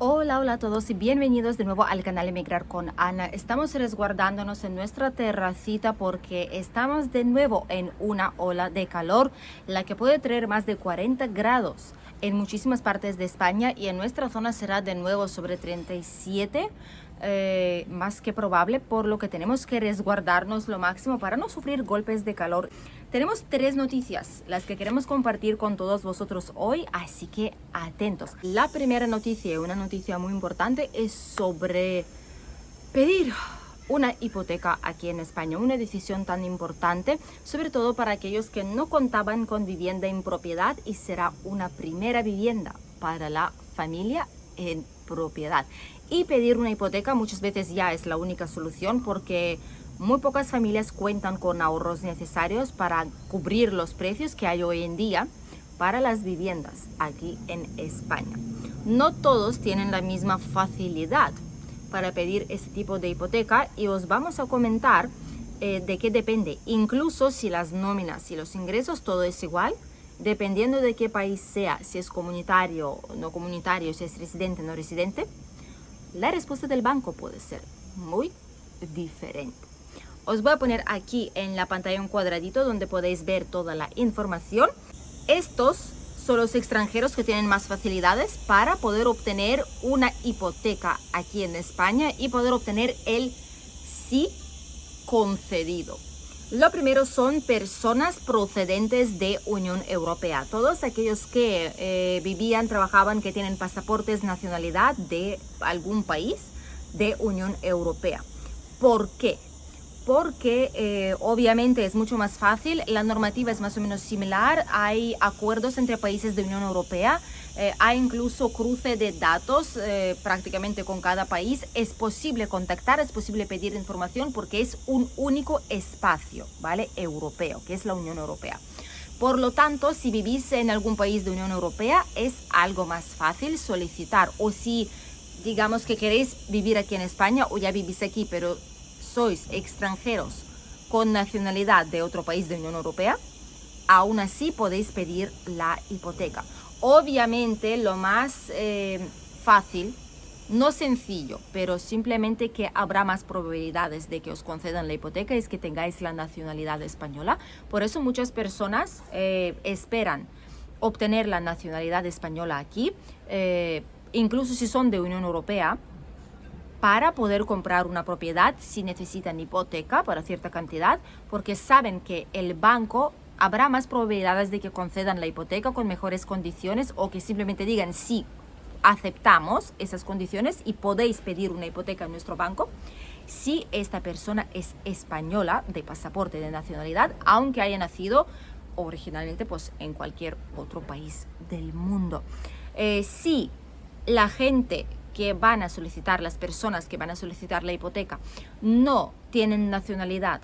Hola, hola a todos y bienvenidos de nuevo al canal Emigrar con Ana. Estamos resguardándonos en nuestra terracita porque estamos de nuevo en una ola de calor, la que puede traer más de 40 grados en muchísimas partes de España, y en nuestra zona será de nuevo sobre 37, más que probable, por lo que tenemos que resguardarnos lo máximo para no sufrir golpes de calor. Tenemos tres noticias, las que queremos compartir con todos vosotros hoy, así que atentos. La primera noticia, una noticia muy importante, es sobre pedir una hipoteca aquí en España, una decisión tan importante, sobre todo para aquellos que no contaban con vivienda en propiedad, y será una primera vivienda para la familia en propiedad. Y pedir una hipoteca muchas veces ya es la única solución, porque muy pocas familias cuentan con ahorros necesarios para cubrir los precios que hay hoy en día para las viviendas aquí en España. No todos tienen la misma facilidad para pedir este tipo de hipoteca, y os vamos a comentar de qué depende. Incluso si las nóminas, si los ingresos, todo es igual, dependiendo de qué país sea, si es comunitario o no comunitario, si es residente o no residente, la respuesta del banco puede ser muy diferente. Os voy a poner aquí en la pantalla un cuadradito donde podéis ver toda la información. Estos son los extranjeros que tienen más facilidades para poder obtener una hipoteca aquí en España y poder obtener el sí concedido. Lo primero son personas procedentes de Unión Europea. Todos aquellos que vivían, trabajaban, que tienen pasaportes, nacionalidad de algún país de Unión Europea. ¿Por qué? Porque obviamente es mucho más fácil, la normativa es más o menos similar, hay acuerdos entre países de Unión Europea, hay incluso cruce de datos prácticamente con cada país. Es posible contactar, es posible pedir información, porque es un único espacio, ¿vale? Europeo, que es la Unión Europea. Por lo tanto, si vivís en algún país de Unión Europea, es algo más fácil solicitar. O si digamos que queréis vivir aquí en España, o ya vivís aquí pero sois extranjeros con nacionalidad de otro país de Unión Europea, aún así podéis pedir la hipoteca. Obviamente lo más fácil, no sencillo, pero simplemente que habrá más probabilidades de que os concedan la hipoteca, es que tengáis la nacionalidad española. Por eso muchas personas esperan obtener la nacionalidad española aquí, incluso si son de Unión Europea, para poder comprar una propiedad si necesitan hipoteca para cierta cantidad, porque saben que el banco habrá más probabilidades de que concedan la hipoteca con mejores condiciones, o que simplemente digan sí, aceptamos esas condiciones y podéis pedir una hipoteca en nuestro banco, si esta persona es española, de pasaporte, de nacionalidad, aunque haya nacido originalmente pues en cualquier otro país del mundo. Si la gente que van a solicitar, las personas que van a solicitar la hipoteca, no tienen nacionalidad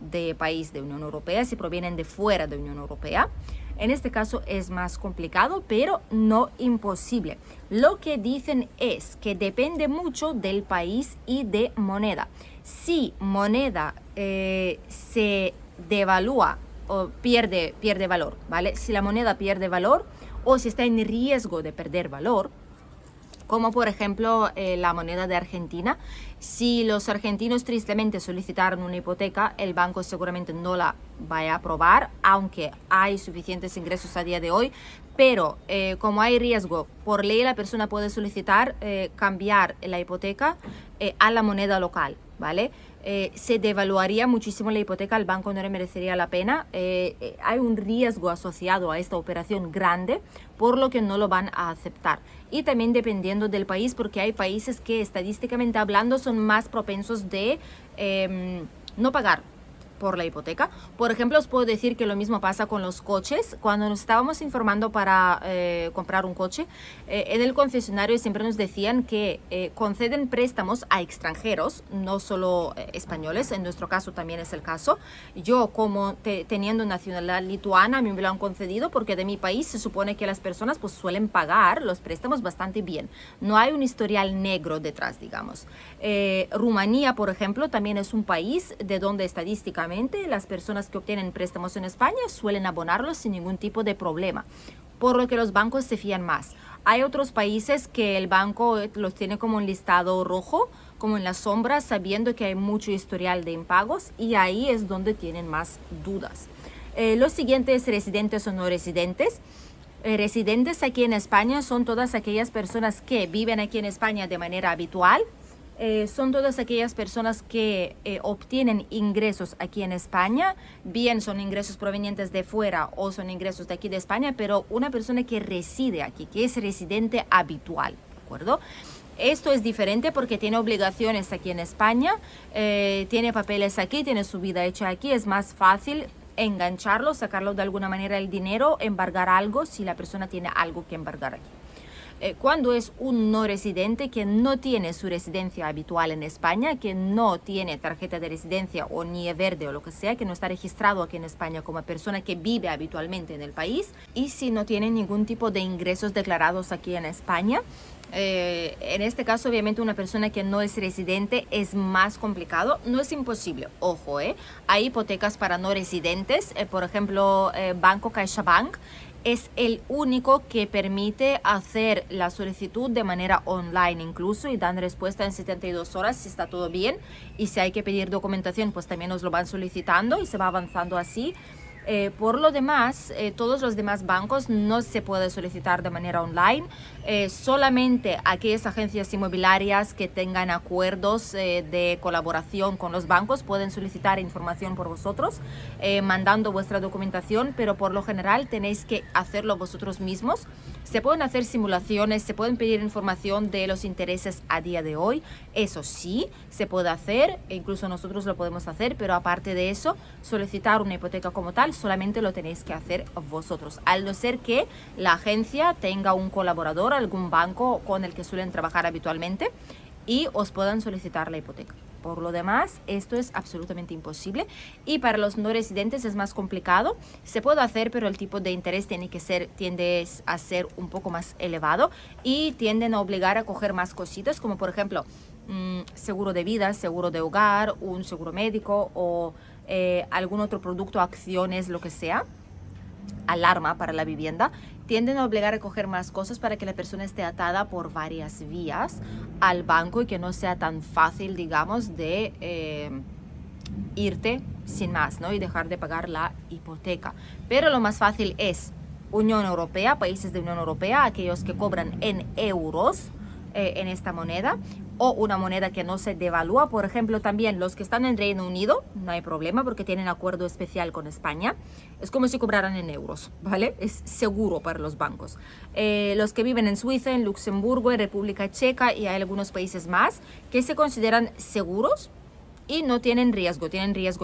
de país de Unión Europea, si provienen de fuera de Unión Europea, en este caso es más complicado, pero no imposible. Lo que dicen es que depende mucho del país y de moneda. Si moneda se devalúa o pierde valor, ¿vale? Si la moneda pierde valor, o si está en riesgo de perder valor, como por ejemplo la moneda de Argentina. Si los argentinos tristemente solicitaron una hipoteca, el banco seguramente no la vaya a aprobar, aunque hay suficientes ingresos a día de hoy. Pero como hay riesgo, por ley la persona puede solicitar cambiar la hipoteca a la moneda local, ¿vale? Se devaluaría muchísimo la hipoteca, el banco no le merecería la pena. Hay un riesgo asociado a esta operación grande, por lo que no lo van a aceptar. Y también dependiendo del país, porque hay países que estadísticamente hablando son más propensos de no pagar por la hipoteca. Por ejemplo, os puedo decir que lo mismo pasa con los coches. Cuando nos estábamos informando para comprar un coche, en el concesionario siempre nos decían que conceden préstamos a extranjeros, no solo españoles. En nuestro caso también es el caso. Yo, como teniendo nacionalidad lituana, a mí me lo han concedido, porque de mi país se supone que las personas pues suelen pagar los préstamos bastante bien. No hay un historial negro detrás, digamos. Rumanía, por ejemplo, también es un país de donde estadísticamente las personas que obtienen préstamos en España suelen abonarlos sin ningún tipo de problema. por lo que los bancos se fían más. Hay otros países que el banco los tiene como un listado rojo, como en la sombra, sabiendo que hay mucho historial de impagos, y ahí es donde tienen más dudas. Los siguientes, residentes o no residentes. Residentes aquí en España son todas aquellas personas que viven aquí en España de manera habitual. Son todas aquellas personas que obtienen ingresos aquí en España, bien son ingresos provenientes de fuera o son ingresos de aquí de España, pero una persona que reside aquí, que es residente habitual, ¿de acuerdo? Esto es diferente porque tiene obligaciones aquí en España, tiene papeles aquí, tiene su vida hecha aquí, es más fácil engancharlo, sacarlo de alguna manera el dinero, embargar algo si la persona tiene algo que embargar aquí. Cuando es un no residente que no tiene su residencia habitual en España, que no tiene tarjeta de residencia o NIE verde o lo que sea, que no está registrado aquí en España como persona que vive habitualmente en el país, y si no tiene ningún tipo de ingresos declarados aquí en España, en este caso obviamente una persona que no es residente es más complicado, no es imposible, ojo, hay hipotecas para no residentes, por ejemplo Banco CaixaBank es el único que permite hacer la solicitud de manera online incluso, y dan respuesta en 72 horas si está todo bien, y si hay que pedir documentación pues también nos lo van solicitando y se va avanzando así. Por lo demás, todos los demás bancos no se puede solicitar de manera online. Solamente aquellas agencias inmobiliarias que tengan acuerdos de colaboración con los bancos pueden solicitar información por vosotros, mandando vuestra documentación, pero por lo general tenéis que hacerlo vosotros mismos. Se pueden hacer simulaciones, se pueden pedir información de los intereses a día de hoy. Eso sí, se puede hacer, e incluso nosotros lo podemos hacer, pero aparte de eso, solicitar una hipoteca como tal solamente lo tenéis que hacer vosotros, al no ser que la agencia tenga un colaborador, algún banco con el que suelen trabajar habitualmente y os puedan solicitar la hipoteca. Por lo demás, esto es absolutamente imposible, y para los no residentes es más complicado. Se puede hacer, pero el tipo de interés tiende a ser un poco más elevado y tienden a obligar a coger más cositas, como por ejemplo seguro de vida, seguro de hogar, un seguro médico o algún otro producto, acciones, lo que sea, alarma para la vivienda. Tienden a obligar a coger más cosas para que la persona esté atada por varias vías al banco y que no sea tan fácil, digamos, de irte sin más, ¿no? Y dejar de pagar la hipoteca. Pero lo más fácil es Unión Europea, países de Unión Europea, aquellos que cobran en euros, en esta moneda, o una moneda que no se devalúa. Por ejemplo, también los que están en Reino Unido, no hay problema porque tienen acuerdo especial con España. Es como si cobraran en euros, ¿vale? Es seguro para los bancos. Los que viven en Suiza, en Luxemburgo, en República Checa y hay algunos países más que se consideran seguros y no tienen riesgo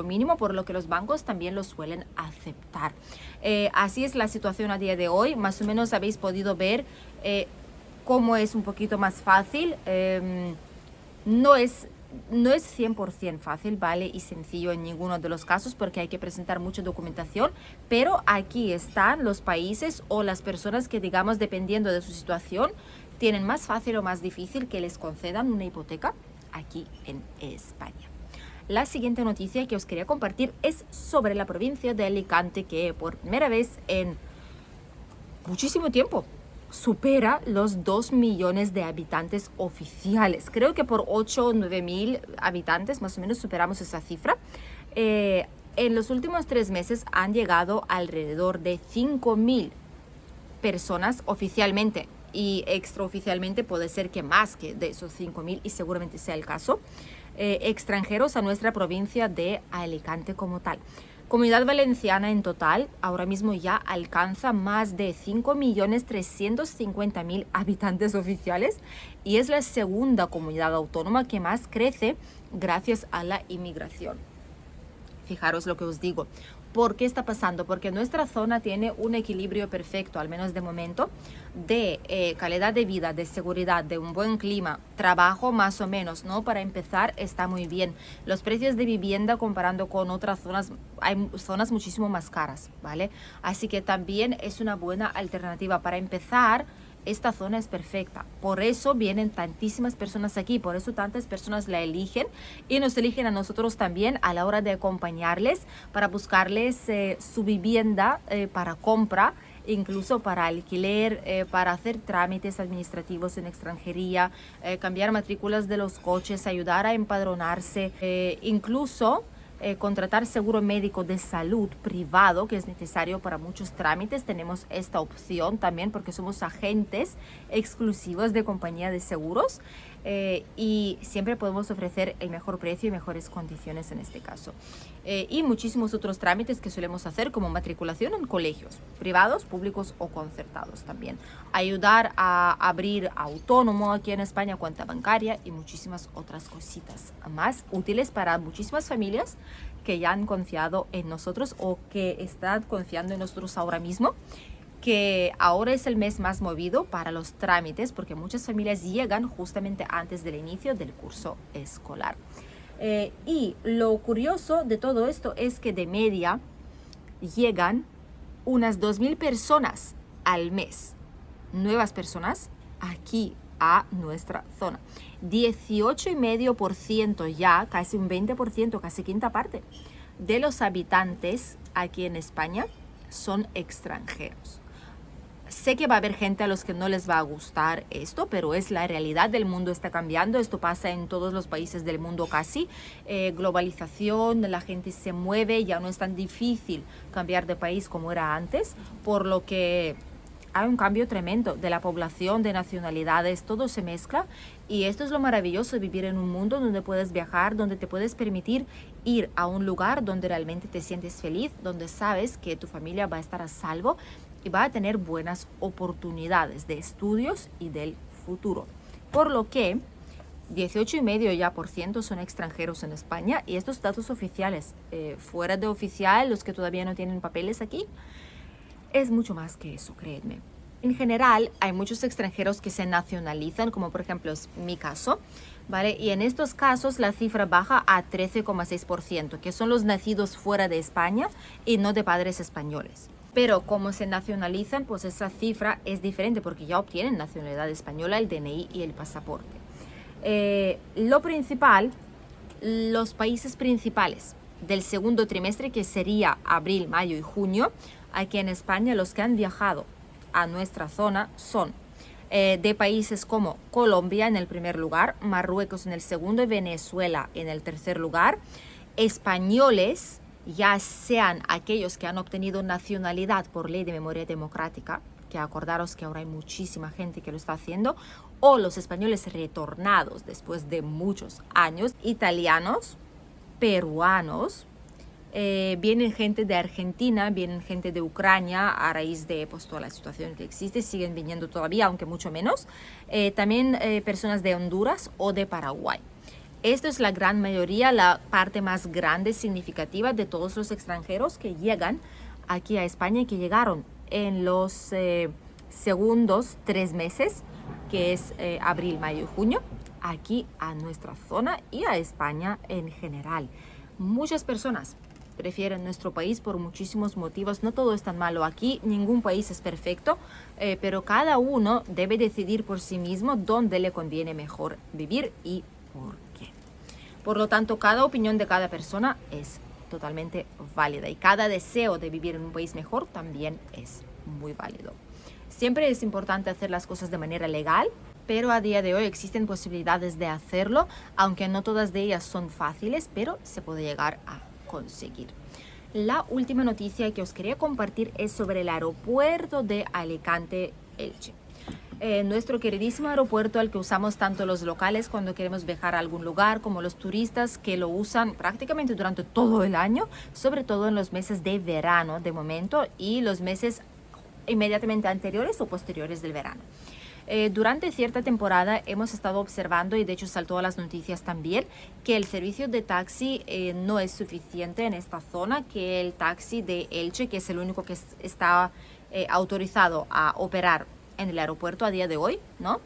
mínimo, por lo que los bancos también lo suelen aceptar. Así es la situación a día de hoy. Más o menos habéis podido ver cómo es un poquito más fácil. No es 100% fácil, ¿vale? Y sencillo en ninguno de los casos porque hay que presentar mucha documentación, pero aquí están los países o las personas que, digamos, dependiendo de su situación, tienen más fácil o más difícil que les concedan una hipoteca aquí en España. La siguiente noticia que os quería compartir es sobre la provincia de Alicante, que por primera vez en muchísimo tiempo supera los 2 millones de habitantes oficiales. Creo que por 8 o 9 mil habitantes más o menos superamos esa cifra. En los últimos 3 meses han llegado alrededor de 5.000 personas oficialmente, y extraoficialmente puede ser que más que de esos 5.000, y seguramente sea el caso, extranjeros a nuestra provincia de Alicante como tal. Comunidad Valenciana en total ahora mismo ya alcanza más de 5.350.000 habitantes oficiales y es la segunda comunidad autónoma que más crece gracias a la inmigración. Fijaros lo que os digo. ¿Por qué está pasando? Porque nuestra zona tiene un equilibrio perfecto, al menos de momento, de calidad de vida, de seguridad, de un buen clima, trabajo más o menos, ¿no? Para empezar, está muy bien. Los precios de vivienda comparando con otras zonas, hay zonas muchísimo más caras, ¿vale? Así que también es una buena alternativa. Para empezar, esta zona es perfecta. Por eso vienen tantísimas personas aquí, por eso tantas personas la eligen y nos eligen a nosotros también a la hora de acompañarles para buscarles su vivienda para compra incluso para alquiler, para hacer trámites administrativos en extranjería, cambiar matrículas de los coches, ayudar a empadronarse, incluso contratar seguro médico de salud privado, que es necesario para muchos trámites. Tenemos esta opción también porque somos agentes exclusivos de compañía de seguros, y siempre podemos ofrecer el mejor precio y mejores condiciones en este caso. Y muchísimos otros trámites que solemos hacer, como matriculación en colegios privados, públicos o concertados también. Ayudar a abrir autónomo aquí en España, cuenta bancaria y muchísimas otras cositas más útiles para muchísimas familias que ya han confiado en nosotros o que están confiando en nosotros ahora mismo, que ahora es el mes más movido para los trámites porque muchas familias llegan justamente antes del inicio del curso escolar. Y lo curioso de todo esto es que de media llegan unas 2.000 personas al mes, nuevas personas aquí a nuestra zona. 18,5% ya, casi un 20%, casi quinta parte de los habitantes aquí en España son extranjeros. Sé que va a haber gente a los que no les va a gustar esto, pero es la realidad del mundo, está cambiando. Esto pasa en todos los países del mundo casi. Globalización, la gente se mueve, ya no es tan difícil cambiar de país como era antes, por lo que hay un cambio tremendo de la población, de nacionalidades, todo se mezcla. Y esto es lo maravilloso de vivir en un mundo donde puedes viajar, donde te puedes permitir ir a un lugar donde realmente te sientes feliz, donde sabes que tu familia va a estar a salvo y va a tener buenas oportunidades de estudios y del futuro. Por lo que 18,5% ya son extranjeros en España, y estos datos oficiales. Fuera de oficial, los que todavía no tienen papeles aquí, es mucho más que eso, créanme. En general, hay muchos extranjeros que se nacionalizan, como por ejemplo es mi caso, ¿vale? Y en estos casos la cifra baja a 13,6%, que son los nacidos fuera de España y no de padres españoles. Pero como se nacionalizan, pues esa cifra es diferente porque ya obtienen nacionalidad española, el DNI y el pasaporte. Lo principal, los países principales del segundo trimestre, que sería abril, mayo y junio, aquí en España, los que han viajado a nuestra zona son de países como Colombia en el primer lugar, Marruecos en el segundo y Venezuela en el tercer lugar. Españoles, ya sean aquellos que han obtenido nacionalidad por ley de memoria democrática, que acordaros que ahora hay muchísima gente que lo está haciendo, o los españoles retornados después de muchos años, italianos, peruanos, vienen gente de Argentina, vienen gente de Ucrania a raíz de pues, toda la situación que existe, siguen viniendo todavía, aunque mucho menos, también personas de Honduras o de Paraguay. Esto es la gran mayoría, la parte más grande, significativa de todos los extranjeros que llegan aquí a España y que llegaron en los segundos 3 meses, que es abril, mayo y junio, aquí a nuestra zona y a España en general. Muchas personas prefieren nuestro país por muchísimos motivos. No todo es tan malo aquí, ningún país es perfecto, pero cada uno debe decidir por sí mismo dónde le conviene mejor vivir y por qué. Por lo tanto, cada opinión de cada persona es totalmente válida y cada deseo de vivir en un país mejor también es muy válido. Siempre es importante hacer las cosas de manera legal, pero a día de hoy existen posibilidades de hacerlo, aunque no todas de ellas son fáciles, pero se puede llegar a conseguir. La última noticia que os quería compartir es sobre el aeropuerto de Alicante-Elche. Nuestro queridísimo aeropuerto al que usamos tanto los locales cuando queremos viajar a algún lugar, como los turistas que lo usan prácticamente durante todo el año, sobre todo en los meses de verano de momento y los meses inmediatamente anteriores o posteriores del verano. Durante cierta temporada hemos estado observando, y de hecho saltó a las noticias también, que el servicio de taxi no es suficiente en esta zona, que el taxi de Elche, que es el único que está autorizado a operar en el aeropuerto a día de hoy, ¿no?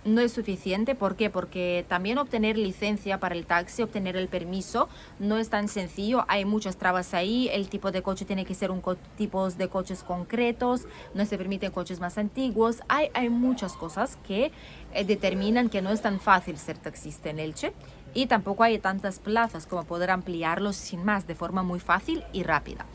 No es suficiente. ¿Por qué? Porque también obtener licencia para el taxi, obtener el permiso, no es tan sencillo. Hay muchas trabas ahí. El tipo de coche tiene que ser tipos de coches concretos. No se permiten coches más antiguos. Hay muchas cosas que determinan que no es tan fácil ser taxista en Elche. Y tampoco hay tantas plazas como poder ampliarlos sin más, de forma muy fácil y rápida.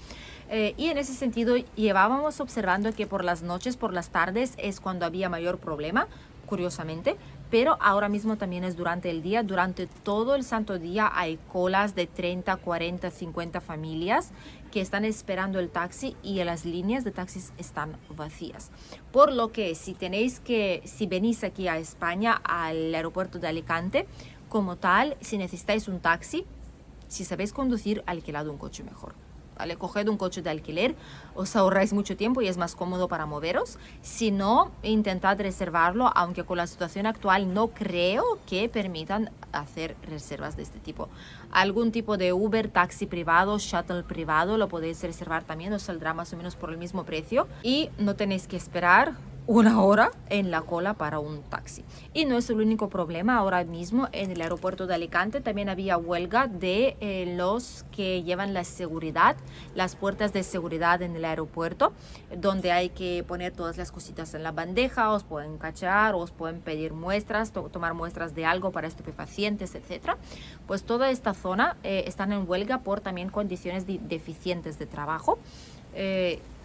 Y en ese sentido llevábamos observando que por las noches, por las tardes es cuando había mayor problema, curiosamente, pero ahora mismo también es durante el día. Durante todo el santo día hay colas de 30, 40, 50 familias que están esperando el taxi y las líneas de taxis están vacías. Por lo que si venís aquí a España, al aeropuerto de Alicante, como tal, si necesitáis un taxi, si sabéis conducir, alquilad un coche mejor. ¿Vale? Coged un coche de alquiler, os ahorráis mucho tiempo y es más cómodo para moveros. Si no, intentad reservarlo, aunque con la situación actual no creo que permitan hacer reservas de este tipo. Algún tipo de Uber, taxi privado, shuttle privado, lo podéis reservar también, os saldrá más o menos por el mismo precio y no tenéis que esperar una hora en la cola para un taxi. Y no es el único problema. Ahora mismo en el aeropuerto de Alicante también había huelga de los que llevan la seguridad, las puertas de seguridad en el aeropuerto, donde hay que poner todas las cositas en la bandeja, os pueden cachar, os pueden pedir muestras, tomar muestras de algo para estupefacientes, etcétera. Pues toda esta zona están en huelga por también condiciones deficientes de trabajo.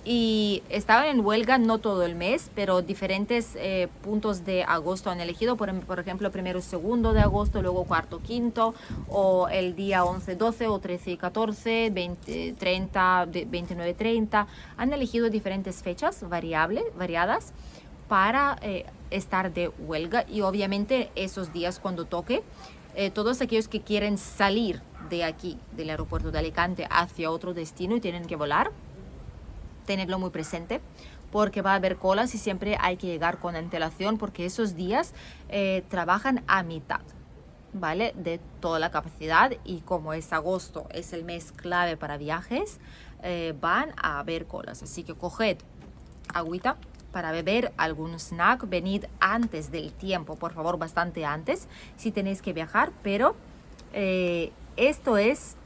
Y estaban en huelga no todo el mes, pero diferentes puntos de agosto han elegido, por ejemplo, primero y segundo de agosto, luego cuarto, quinto, o el día 11, 12, o 13 y 14, 20, 30, 29, 30. Han elegido diferentes fechas variadas para estar de huelga y obviamente esos días cuando toque, todos aquellos que quieren salir de aquí, del aeropuerto de Alicante, hacia otro destino y tienen que volar, tenerlo muy presente porque va a haber colas y siempre hay que llegar con antelación porque esos días trabajan a mitad, ¿vale? De toda la capacidad y como es agosto, es el mes clave para viajes, van a haber colas. Así que coged agüita para beber, algún snack, venid antes del tiempo, por favor, bastante antes si tenéis que viajar, pero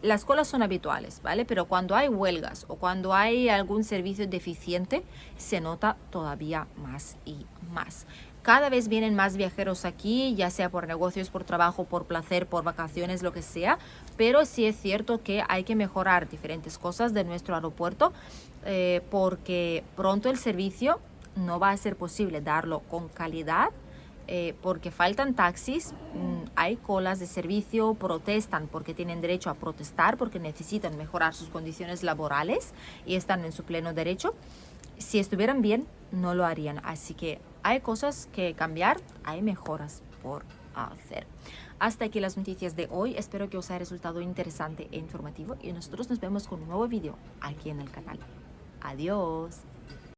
las colas son habituales, ¿vale? Pero cuando hay huelgas o cuando hay algún servicio deficiente, se nota todavía más y más. Cada vez vienen más viajeros aquí, ya sea por negocios, por trabajo, por placer, por vacaciones, lo que sea. Pero sí es cierto que hay que mejorar diferentes cosas de nuestro aeropuerto porque pronto el servicio no va a ser posible darlo con calidad. Porque faltan taxis, hay colas de servicio, protestan porque tienen derecho a protestar, porque necesitan mejorar sus condiciones laborales y están en su pleno derecho. Si estuvieran bien, no lo harían. Así que hay cosas que cambiar, hay mejoras por hacer. Hasta aquí las noticias de hoy. Espero que os haya resultado interesante e informativo y nosotros nos vemos con un nuevo video aquí en el canal. Adiós.